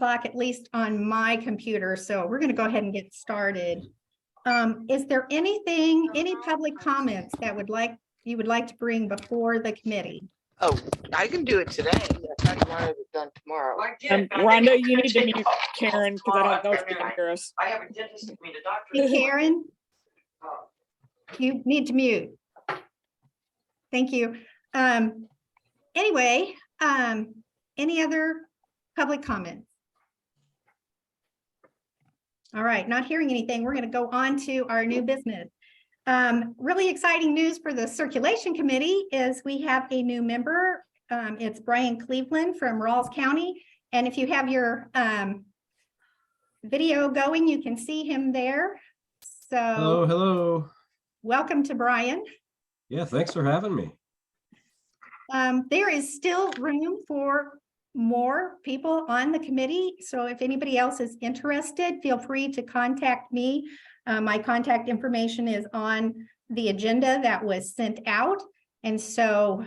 o'clock, at least on my computer, so we're going to go ahead and get started. Is there any public comments that you would like to bring before the committee? Oh, I can do it today. I thought you wanted it done tomorrow. Rhonda, you need to mute Karen because I don't know if she can hear us. I have a dentist, I mean, a doctor. Hey, Karen, you need to mute. Thank you. Anyway, any other public comments? All right, not hearing anything. We're going to go on to our new business. Really exciting news for the Circulation Committee is we have a new member. It's Brian Cleveland from Rawls County. And if you have your video going, you can see him there. So Hello. welcome to Brian. Yeah, thanks for having me. There is still room for more people on the committee. So if anybody else is interested, feel free to contact me. My contact information is on the agenda that was sent out. And so,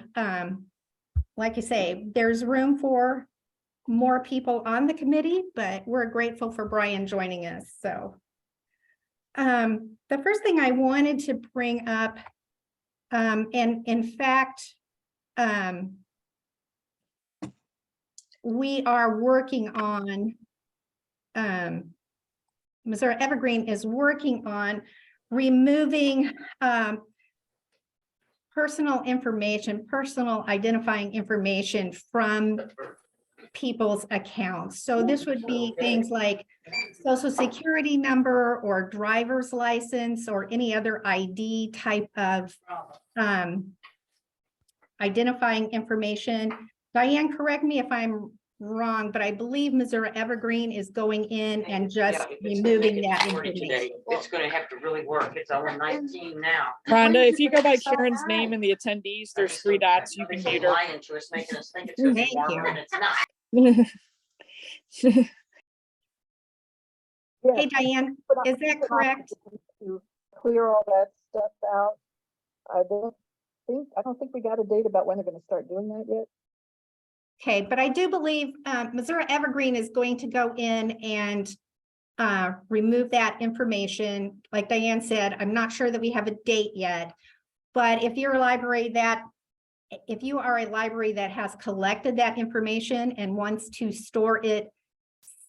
like I say, there's room for more people on the committee, but we're grateful for Brian joining us. So the first thing I wanted to bring up, and in fact, we are working on, Missouri Evergreen is working on removing personal identifying information from people's accounts. So this would be things like social security number or driver's license or any other ID type of identifying information. Diane, correct me if I'm wrong, but I believe Missouri Evergreen is going in and just removing that information. It's gonna have to really work. It's over 19 now. Rhonda, if you go by Karen's name in the attendees, there's 3 dots. You can They're mute her. lying to us, making us think it's gonna be Thank warmer you. and it's not. Hey, Diane, is that correct? To clear all that stuff out. I don't think we got a date about when they're going to start doing that yet. Okay, but I do believe Missouri Evergreen is going to go in and remove that information. Like Diane said, I'm not sure that we have a date yet, but if you're a library if you are a library that has collected that information and wants to store it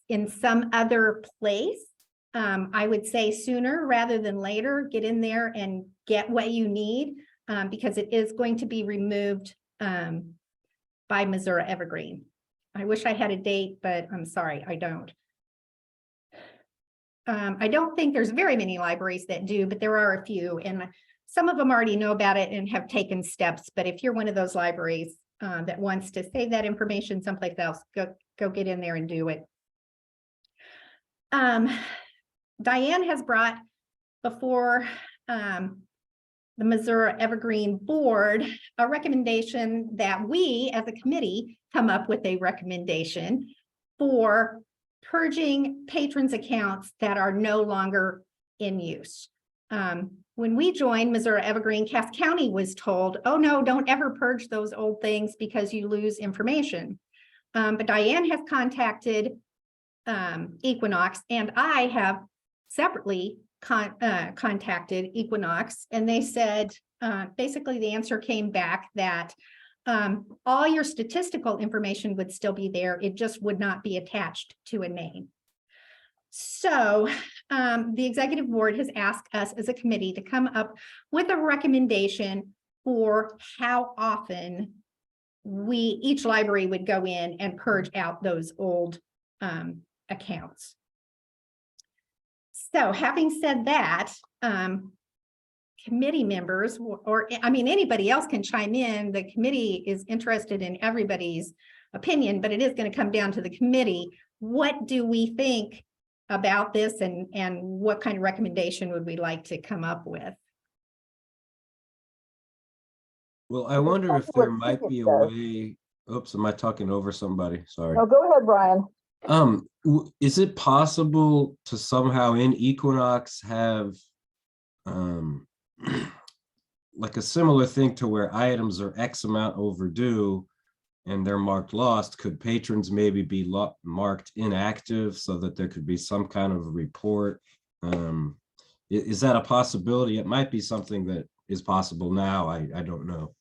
in some other place, I would say sooner rather than later, get in there and get what you need, because it is going to be removed by Missouri Evergreen. I wish I had a date, but I'm sorry, I don't. I don't think there's very many libraries that do, but there are a few, and some of them already know about it and have taken steps. But if you're one of those libraries that wants to save that information someplace else, go get in there and do it. Diane has brought before the Missouri Evergreen Board a recommendation that we as a committee come up with a recommendation for purging patrons' accounts that are no longer in use. When we joined Missouri Evergreen, Cass County was told, oh no, don't ever purge those old things because you lose information. But Diane has contacted Equinox, and I have separately contacted Equinox, and they said basically the answer came back that all your statistical information would still be there. It just would not be attached to a name. So the executive board has asked us as a committee to come up with a recommendation for how often each library would go in and purge out those old accounts. So having said that, committee members, or I mean, anybody else can chime in. The committee is interested in everybody's opinion, but it is going to come down to the committee. What do we think about this, and what kind of recommendation would we like to come up with? Well, I wonder if there might be a way. Oops, am I talking over somebody? Sorry. No, go ahead, Brian. Is it possible to somehow in Equinox have like a similar thing to where items are X amount overdue, and they're marked lost, could patrons maybe be marked inactive so that there could be some kind of report? Is that a possibility? It might be something that is possible now. I don't know.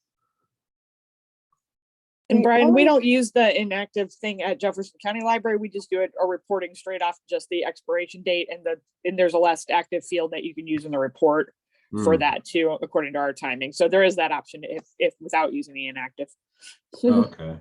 And The Brian, we only- don't use the inactive thing at Jefferson County Library. We just do it a reporting straight off just the expiration date, and there's a less active field that you can use in the report for Hmm, that too, according to our timing. So there is that option if without using the inactive. okay.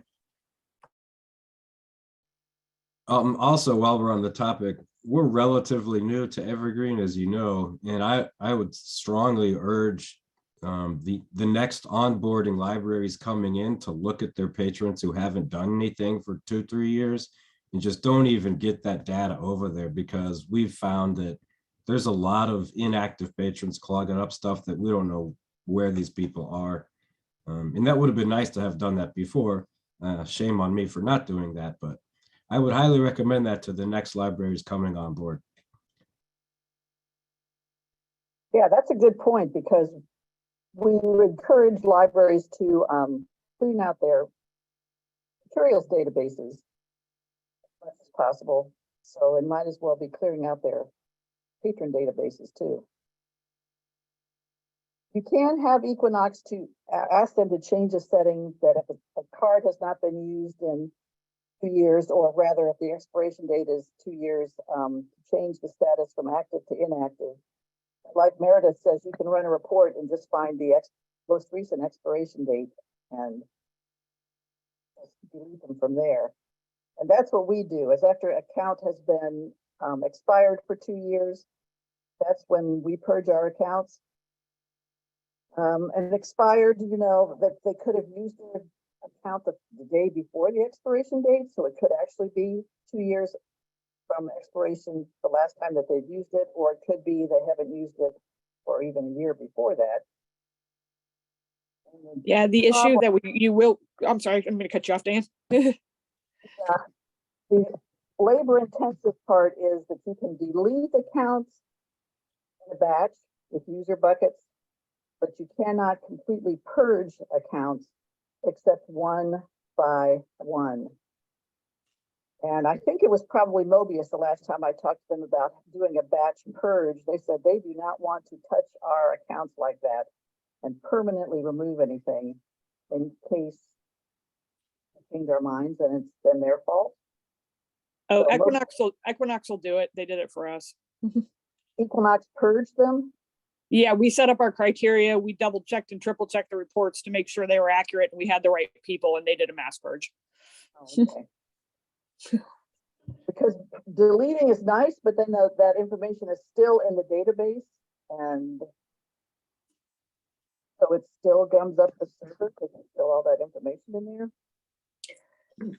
Also, while we're on the topic, we're relatively new to Evergreen, as you know, and I would strongly urge the next onboarding libraries coming in to look at their patrons who haven't done anything for 2-3 years and just don't even get that data over there, because we've found that there's a lot of inactive patrons clogging up stuff that we don't know where these people are. And that would have been nice to have done that before. Shame on me for not doing that, but I would highly recommend that to the next libraries coming on board. Yeah, that's a good point, because we encourage libraries to clean out their materials databases as much as possible. So it might as well be clearing out their patron databases too. You can have Equinox to ask them to change a setting that if a card has not been used in 2 years, or rather if the expiration date is 2 years, change the status from active to inactive. Like Meredith says, you can run a report and just find the most recent expiration date and just delete them from there. And that's what we do, is after an account has been expired for 2 years, that's when we purge our accounts. And expired, you know, that they could have used their account the day before the expiration date, so it could actually be 2 years from expiration the last time that they've used it, or it could be they haven't used it for even a year before that. And then, Yeah, the issue that you will, I'm sorry, I'm gonna cut you off, Dan. the labor intensive part is that you can delete accounts in a batch with user buckets, but you cannot completely purge accounts except one by one. And I think it was probably Mobius the last time I talked to them about doing a batch purge. They said they do not want to touch our accounts like that and permanently remove anything in case we change our minds and it's then their fault. Oh, So most- Equinox will do it. They did it for us. Equinox purged them. Yeah, we set up our criteria. We double checked and triple checked the reports to make sure they were accurate and we had the right people, and they did a mass purge. Oh, okay. Because deleting is nice, but then that information is still in the database, and so it still gums up the server because there's still all that information in there.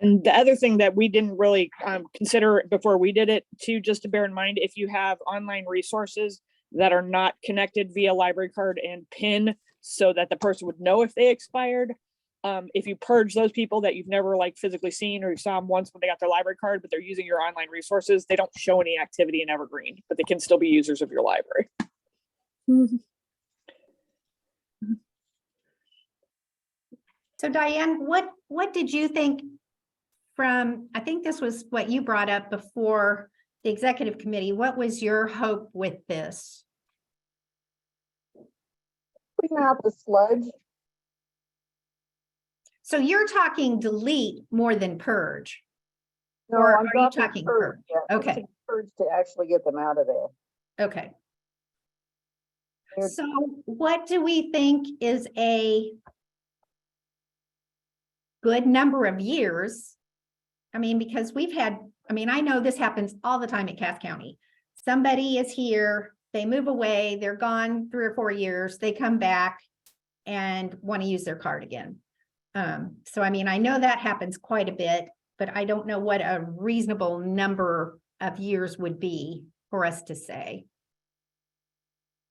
And the other thing that we didn't really consider before we did it too, just to bear in mind, if you have online resources that are not connected via library card and PIN so that the person would know if they expired, if you purge those people that you've never like physically seen, or you saw them once when they got their library card, but they're using your online resources, they don't show any activity in Evergreen, but they can still be users of your library. So Diane, what did you think from, I think this was what you brought up before the executive committee, what was your hope with this? Clean out the sludge. So you're talking delete more than purge. No, Or I'm are you talking talking purge? yeah, Okay. using purge to actually get them out of there. Okay. They're- So what do we think is a good number of years? I mean, because we've had, I mean, I know this happens all the time at Cass County. Somebody is here, they move away, they're gone 3 or 4 years, they come back and want to use their card again. So I mean, I know that happens quite a bit, but I don't know what a reasonable number of years would be for us to say.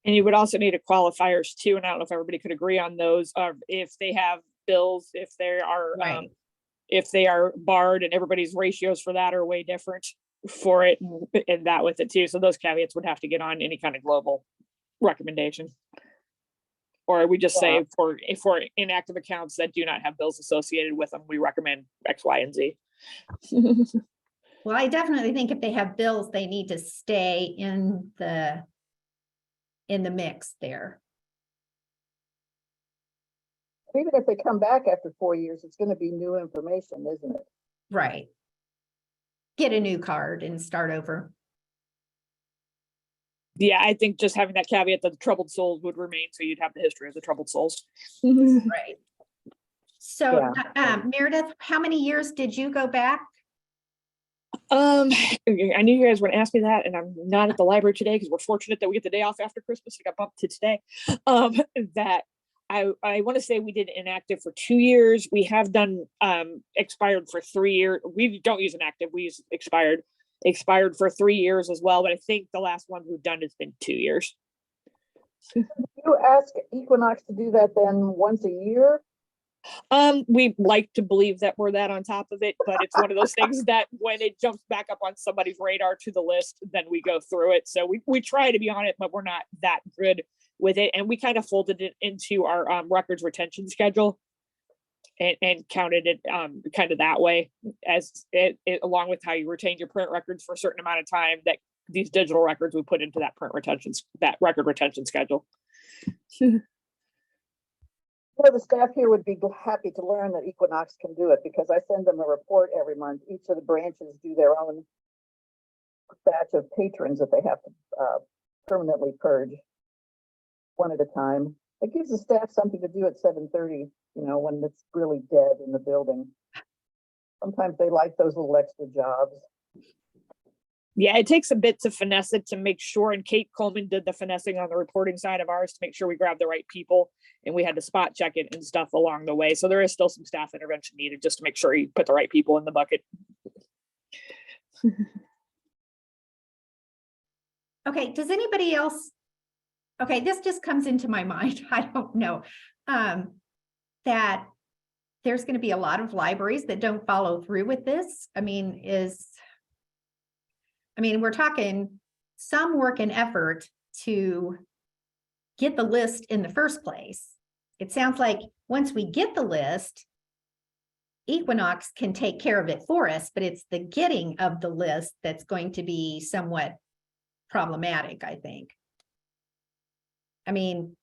And you would also need a qualifiers too, and I don't know if everybody could agree on those, if they have bills, if they are barred, and everybody's ratios for that are way different for it, and that with it too. So those caveats would have to get on any kind of global recommendation. Or we just say Yeah. for inactive accounts that do not have bills associated with them, we recommend X, Y, and Z. Well, I definitely think if they have bills, they need to stay in the mix there. Even if they come back after 4 years, it's gonna be new information, isn't it? Right. Get a new card and start over. Yeah, I think just having that caveat that the troubled souls would remain, so you'd have the history of the troubled souls. Right. So, Yeah. Meredith, how many years did you go back? I knew you guys were gonna ask me that, and I'm not at the library today because we're fortunate that we get the day off after Christmas. I got bumped to today. That I want to say we did inactive for 2 years. We have done expired for 3 years. We don't use inactive, we use expired for 3 years as well, but I think the last one we've done has been 2 years. You ask Equinox to do that then once a year? We like to believe that we're that on top of it, but it's one of those things that when it jumps back up on somebody's radar to the list, then we go through it. So we try to be on it, but we're not that good with it. And we kind of folded it into our records retention schedule and counted it kind of that way, as it along with how you retain your print records for a certain amount of time, that these digital records we put into that that record retention schedule. Well, the staff here would be happy to learn that Equinox can do it because I send them a report every month. Each of the branches do their own batch of patrons that they have to permanently purge one at a time. It gives the staff something to do at 7:30, you know, when it's really dead in the building. Sometimes they like those little extra jobs. Yeah, it takes a bit to finesse it to make sure, and Kate Coleman did the finessing on the reporting side of ours to make sure we grabbed the right people, and we had to spot check it and stuff along the way. So there is still some staff intervention needed just to make sure you put the right people in the bucket. Okay, does anybody else? Okay, this just comes into my mind. I don't know. That there's going to be a lot of libraries that don't follow through with this. I mean, we're talking some work and effort to get the list in the first place. It sounds like once we get the list, Equinox can take care of it for us, but it's the getting of the list that's going to be somewhat problematic, I think. I mean,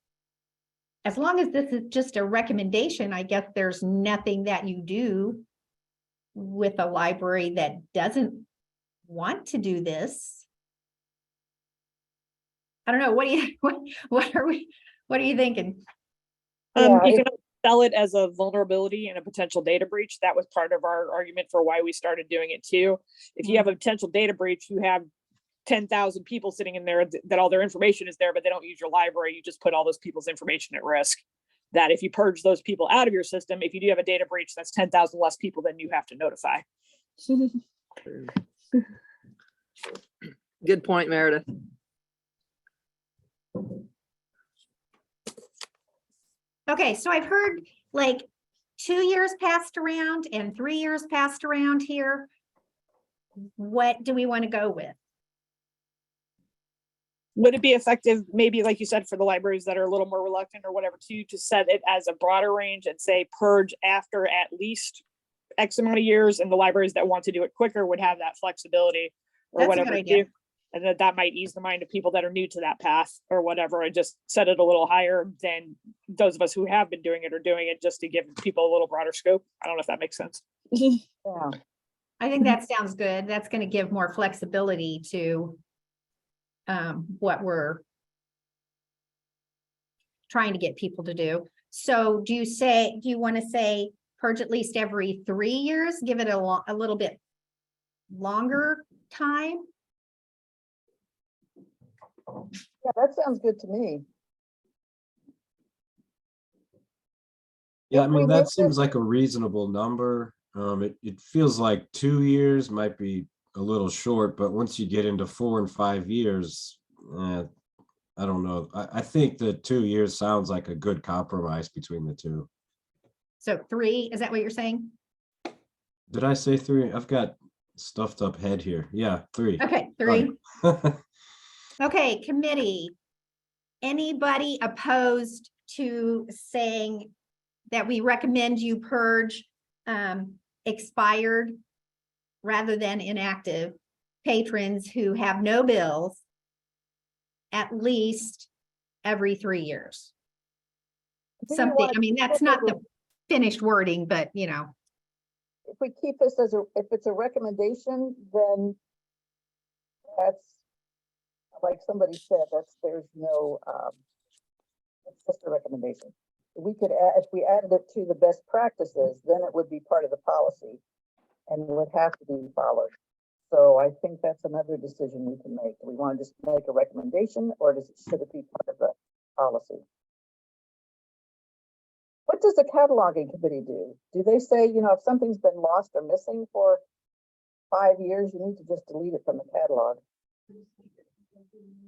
as long as this is just a recommendation, I guess there's nothing that you do with a library that doesn't want to do this. I don't know. What are you thinking? Yeah, You can sell it as a vulnerability and a potential data breach. That was part of our argument for why we started doing it too. If you have a potential data breach, you have 10,000 people sitting in there that all their information is there, but they don't use your library. You just put all those people's information at risk. That if you purge those people out of your system, if you do have a data breach, that's 10,000 less people than you have to notify. Good point, Meredith. Okay, so I've heard like 2 years passed around and 3 years passed around here. What do we want to go with? Would it be effective, maybe like you said, for the libraries that are a little more reluctant or whatever, to set it as a broader range and say purge after at least X amount of years, and the libraries that want to do it quicker would have that flexibility or That's a whatever good idea. too. And that might ease the mind of people that are new to that path or whatever, and just set it a little higher than those of us who have been doing it or doing it, just to give people a little broader scope. I don't know if that makes sense. Yeah. I think that sounds good. That's going to give more flexibility to what we're trying to get people to do. So do you want to say purge at least every 3 years, give it a little bit longer time? Yeah, that sounds good to me. Yeah, I If we mean, make that seems like a reasonable number. It feels like 2 years might be a little short, but once you get into 4 and 5 years, I don't know. I think that 2 years sounds like a good compromise between the two. So 3, is that what you're saying? Did I say 3? I've got stuffed up head here. Yeah, 3. Okay, 3. Okay, committee. Anybody opposed to saying that we recommend you purge expired rather than inactive patrons who have no bills at least every 3 years. Do you Something, wanna I mean, keep that's it not as a- the finished wording, but If we keep this as if it's a recommendation, then that's, like somebody said, there's no, it's just a recommendation. We could add, if we added it to the best practices, then it would be part of the policy and would have to be followed. So I think that's another decision we can make. Do we want to just make a recommendation, or should it be part of the policy? What does the cataloging committee do? Do they say, if something's been lost or missing for 5 years, you need to just delete it from the catalog?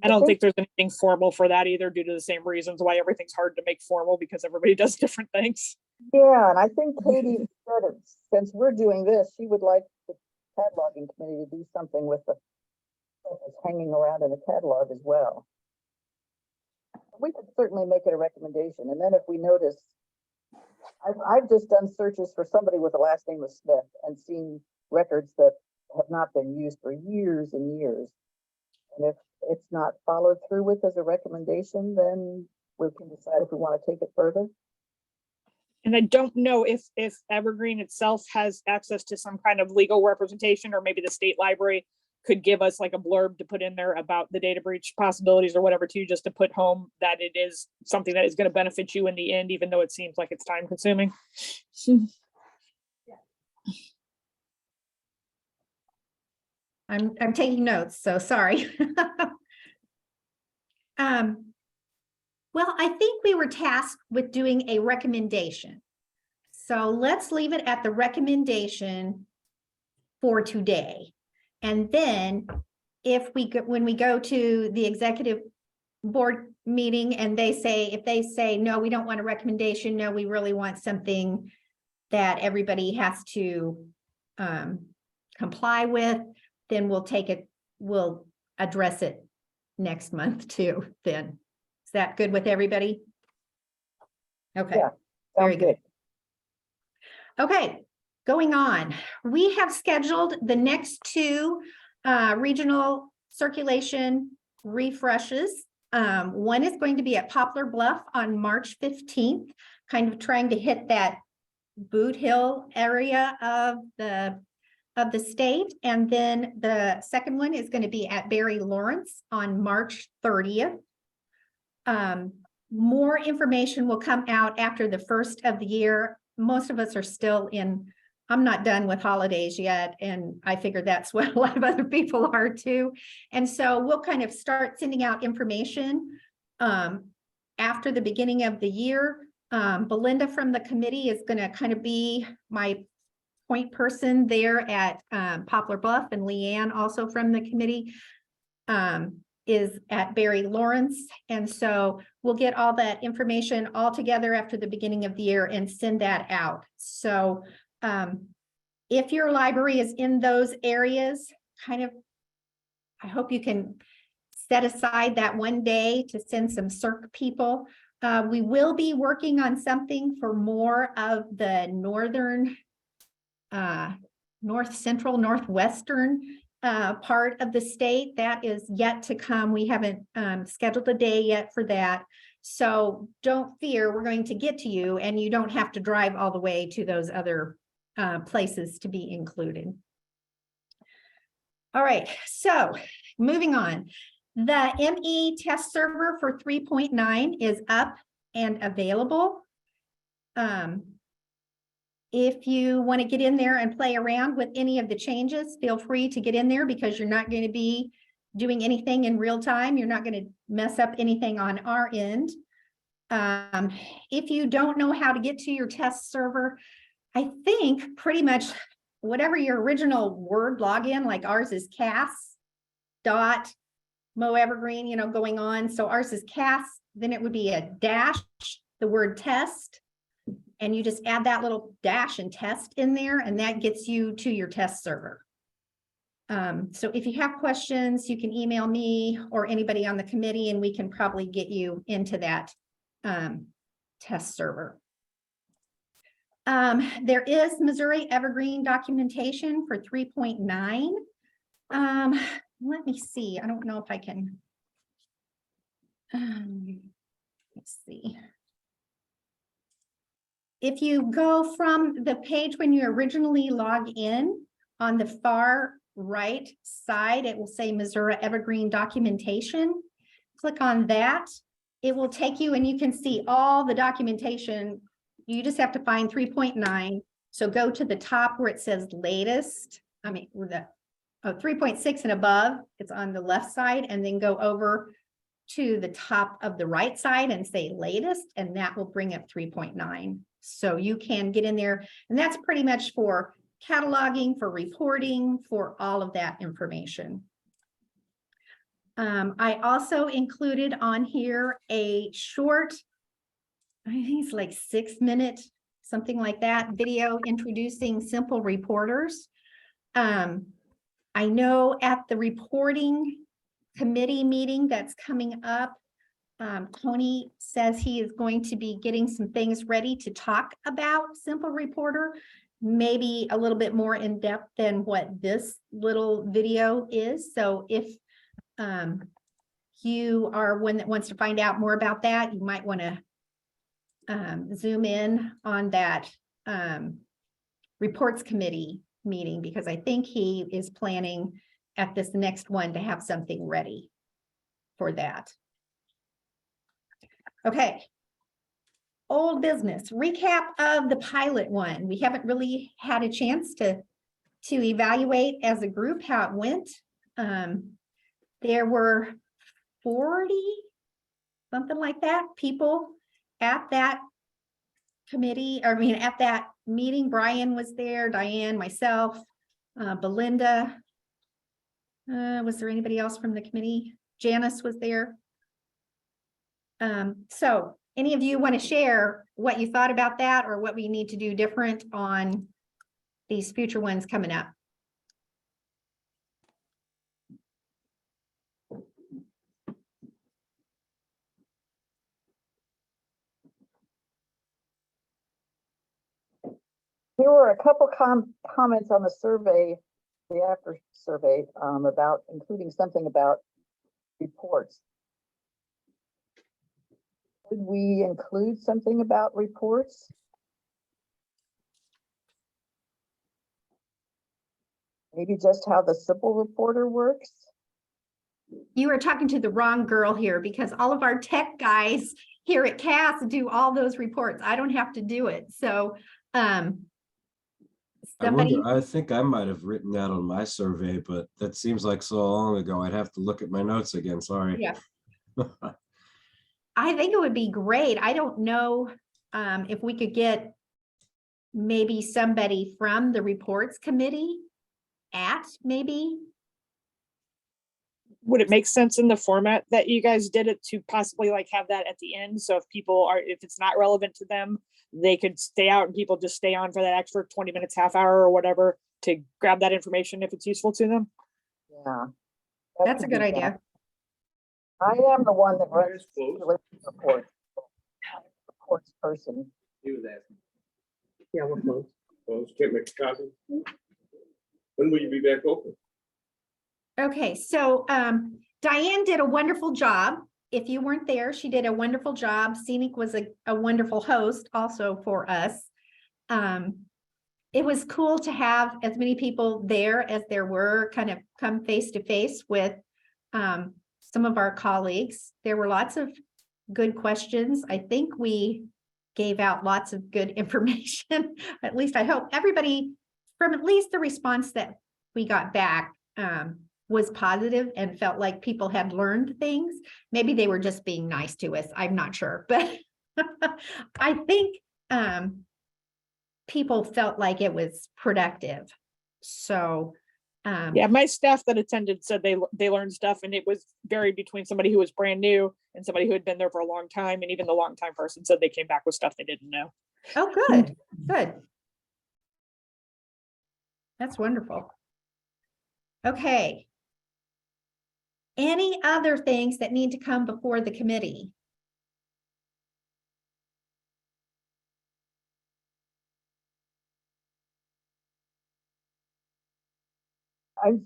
I don't think there's anything formal for that either, due to the same reasons why everything's hard to make formal, because everybody does different things. Yeah, and I think Katie said it, since we're doing this, she would like the cataloging committee to do something with the stuff that's hanging around in the catalog as well. We could certainly make it a recommendation, and then if we notice, I've just done searches for somebody with the last name of Smith and seen records that have not been used for years and years. And if it's not followed through with as a recommendation, then we can decide if we want to take it further. And I don't know if Evergreen itself has access to some kind of legal representation, or maybe the state library could give us like a blurb to put in there about the data breach possibilities or whatever too, just to put home that it is something that is going to benefit you in the end, even though it seems like it's time consuming. I'm taking notes, so sorry. Well, I think we were tasked with doing a recommendation. So let's leave it at the recommendation for today. And then when we go to the executive board meeting and if they say, no, we don't want a recommendation, no, we really want something that everybody has to comply with, then we'll address it next month too, then. Is that good with everybody? Okay. Yeah, Very Sounds good. Okay, going on. We have scheduled the next two regional circulation refreshes. One is going to be at Poplar Bluff on March 15th, kind of trying to hit that Boot Hill area of the state. And then the second one is going to be at Barry Lawrence on March 30th. More information will come out after the first of the year. Most of us are still I'm not done with holidays yet, and I figure that's what a lot of other people are too. And so we'll kind of start sending out information after the beginning of the year. Belinda from the committee is going to kind of be my point person there at Poplar Bluff, and Leanne also from the committee is at Barry Lawrence. And so we'll get all that information all together after the beginning of the year and send that out. So if your library is in those areas, I hope you can set aside that one day to send some CERC people. We will be working on something for more of the northern, north central, northwestern part of the state. That is yet to come. We haven't scheduled a day yet for that. So don't fear, we're going to get to you, and you don't have to drive all the way to those other places to be included. All right, so moving on. The ME test server for 3.9 is up and available. If you want to get in there and play around with any of the changes, feel free to get in there, because you're not going to be doing anything in real time. You're not going to mess up anything on our end. If you don't know how to get to your test server, I think pretty much whatever your original Word login, like ours is Cass.moevergreen, going on. So ours is Cass, then it would be a dash, the word test, and you just add that little dash and test in there, and that gets you to your test server. So if you have questions, you can email me or anybody on the committee, and we can probably get you into that test server. There is Missouri Evergreen documentation for 3.9. Let me see. I don't know if I can. Let's see. If you go from the page when you originally log in, on the far right side, it will say Missouri Evergreen documentation. Click on that. It will take you and you can see all the documentation. You just have to find 3.9. So go to the top where it says latest. I mean, with the 3.6 and above, it's on the left side, and then go over to the top of the right side and say latest, and that will bring up 3.9. So you can get in there, and that's pretty much for cataloging, for reporting, for all of that information. I also included on here a short, I think it's like 6-minute, something like that, video introducing Simple Reporters. I know at the reporting committee meeting that's coming up, Tony says he is going to be getting some things ready to talk about Simple Reporter, maybe a little bit more in depth than what this little video is. So if you are one that wants to find out more about that, you might want to zoom in on that reports committee meeting, because I think he is planning at this next one to have something ready for that. Okay. Old business, recap of the pilot one. We haven't really had a chance to evaluate as a group how it went. There were 40, something like that, people at that committee, I mean, at that meeting. Brian was there, Diane, myself, Belinda. Was there anybody else from the committee? Janice was there. So any of you want to share what you thought about that, or what we need to do different on these future ones coming up? There were a couple comments on the survey, the after survey, about including something about reports. Would we include something about reports? Maybe just how the Simple Reporter works? You are talking to the wrong girl here, because all of our tech guys here at CAS do all those reports. I don't have to do it. So somebody, I think I might have written that on my survey, but that seems like so long ago. I'd have to look at my notes again. Sorry. yeah, I think it would be great. I don't know if we could get maybe somebody from the reports committee at maybe. Would it make sense in the format that you guys did it to possibly like have that at the end? So if people are, if it's not relevant to them, they could stay out and people just stay on for that extra 20 minutes, half hour or whatever to grab that information if it's useful to them. Yeah. That's a good idea. I am the one that runs reports. Reports person. He was asking. Yeah, we're close. Close, can't make a copy. When will you be back open? Okay, so Diane did a wonderful job. If you weren't there, she did a wonderful job. Scenic was a wonderful host also for us. It was cool to have as many people there as there were, kind of come face to face with some of our colleagues. There were lots of good questions. I think we gave out lots of good information. At least I hope everybody, from at least the response that we got back, was positive and felt like people had learned things. Maybe they were just being nice to us. I'm not sure, but I think people felt like it was productive. So Yeah, my staff that attended said they learned stuff, and it was varied between somebody who was brand new and somebody who had been there for a long time. And even the long time person said they came back with stuff they didn't know. oh, good, good. That's wonderful. Okay. Any other things that need to come before the committee? I'm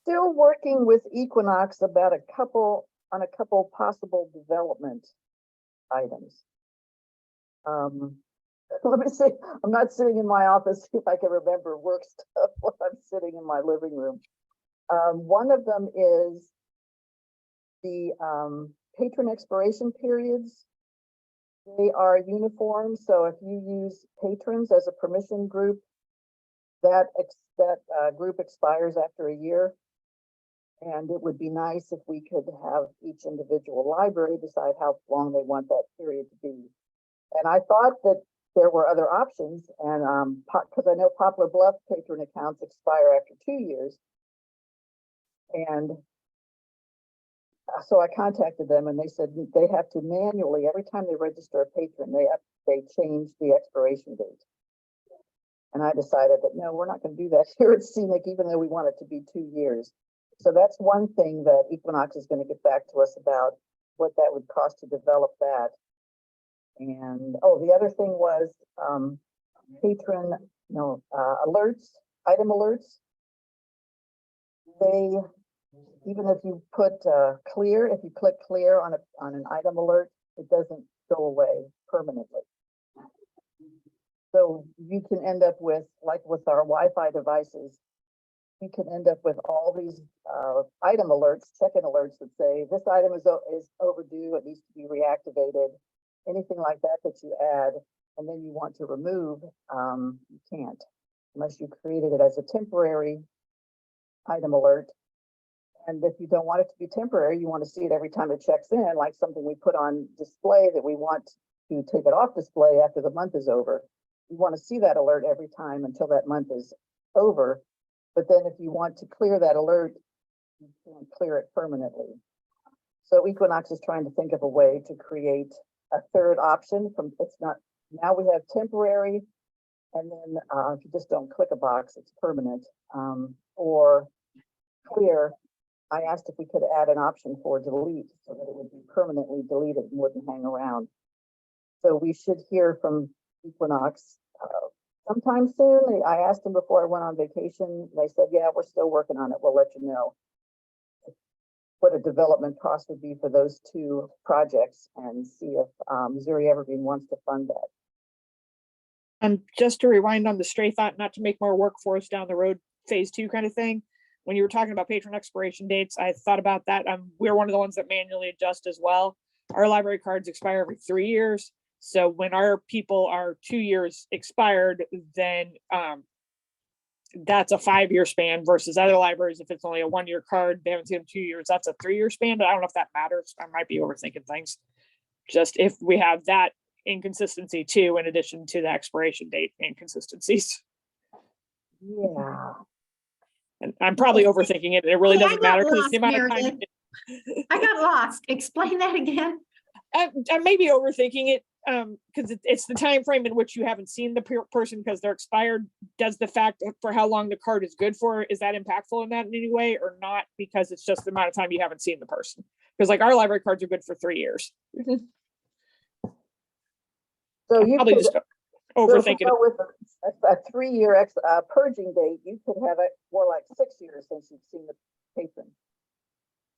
still working with Equinox about on a couple possible development items. Let me see, I'm not sitting in my office, see if I can remember work stuff while I'm sitting in my living room. One of them is the patron expiration periods. They are uniform, so if you use patrons as a permission group, that group expires after a year. And it would be nice if we could have each individual library decide how long they want that period to be. And I thought that there were other options, and because I know Poplar Bluff patron accounts expire after 2 years. And so I contacted them and they said they have to manually, every time they register a patron, they change the expiration date. And I decided that, no, we're not going to do that here at Scenic, even though we want it to be 2 years. So that's one thing that Equinox is going to get back to us about, what that would cost to develop that. And, oh, the other thing was patron, alerts, item alerts. They, even if you put clear, if you click clear on an item alert, it doesn't go away permanently. So you can end up with, like with our Wi-Fi devices, you can end up with all these item alerts, check-in alerts that say this item is overdue, it needs to be reactivated, anything like that that you add, and then you want to remove, you can't, unless you created it as a temporary item alert. And if you don't want it to be temporary, you want to see it every time it checks in, like something we put on display that we want to take it off display after the month is over. You want to see that alert every time until that month is over. But then if you want to clear that alert, you can't clear it permanently. So Equinox is trying to think of a way to create a third option from, it's not, now we have temporary, and then if you just don't click a box, it's permanent, or clear. I asked if we could add an option for delete so that it would be permanently deleted and wouldn't hang around. So we should hear from Equinox sometime soon. I asked them before I went on vacation. They said, yeah, we're still working on it. We'll let you know what a development cost would be for those two projects and see if Missouri Evergreen wants to fund that. And just to rewind on the stray thought, not to make more work for us down the road, phase 2 kind of thing. When you were talking about patron expiration dates, I thought about that. We're one of the ones that manually adjust as well. Our library cards expire every 3 years. So when our people are 2 years expired, then that's a 5-year span versus other libraries. If it's only a 1-year card, they haven't seen them 2 years, that's a 3-year span. But I don't know if that matters. I might be overthinking things. Just if we have that inconsistency too, in addition to the expiration date inconsistencies. Yeah. And I'm probably overthinking it. It really Hey, I doesn't got matter because lost, the amount of time. Meredith. I got lost. Explain that again. I may be overthinking it because it's the time frame in which you haven't seen the person because they're expired. Does the fact for how long the card is good for, is that impactful in that in any way or not? Because it's just the amount of time you haven't seen the person. Because like our library cards are good for 3 years. So you Probably could, just so if you overthinking it. go with a 3-year purging date, you could have it more like 6 years since you've seen the patron.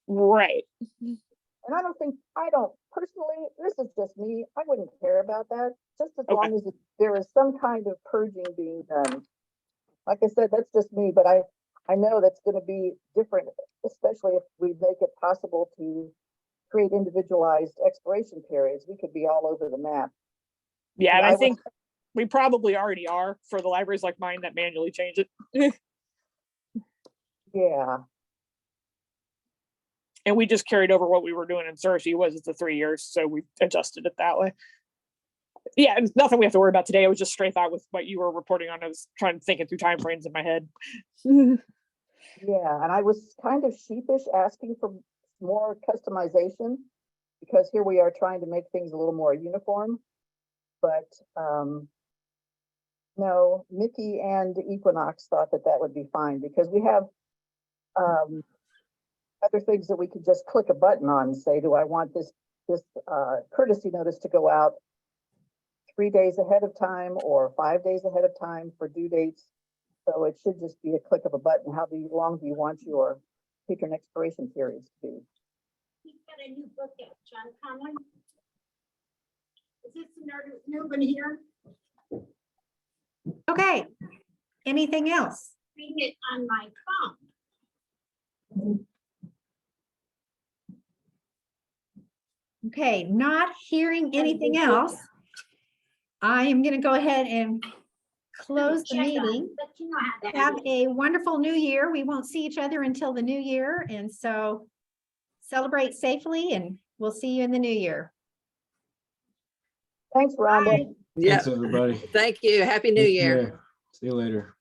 Right. And I don't personally, this is just me, I wouldn't care about that, just as Okay. long as there is some kind of purging being done. Like I said, that's just me, but I know that's going to be different, especially if we make it possible to create individualized expiration periods. We could be all over the map. Yeah, and I I was- think we probably already are for the libraries like mine that manually change it. Yeah, And we just carried over what we were doing in Cersei was it's the 3 years, so we adjusted it that way. Yeah, and nothing we have to worry about today. It was just straight thought with what you were reporting on. I was trying to think it through timeframes in my head. yeah, and I was kind of sheepish asking for more customization because here we are trying to make things a little more uniform. But no, Mickey and Equinox thought that that would be fine because we have other things that we could just click a button on and say, do I want this courtesy notice to go out 3 days ahead of time or 5 days ahead of time for due dates? So it should just be a click of a button. How long do you want your patron expiration periods to be? He's got a new book out, John Conlon. Is this another new one here? Okay. Anything else? Reading it on my phone. Okay, not hearing anything else. I am gonna go ahead and close the Check on it, meeting. But you know how that Have is. a wonderful new year. We won't see each other until the new year, and so celebrate safely, and we'll see you in the new year. Thanks, Rhonda. Thanks, everybody. Thank you. Happy New Take Year. care. See you later.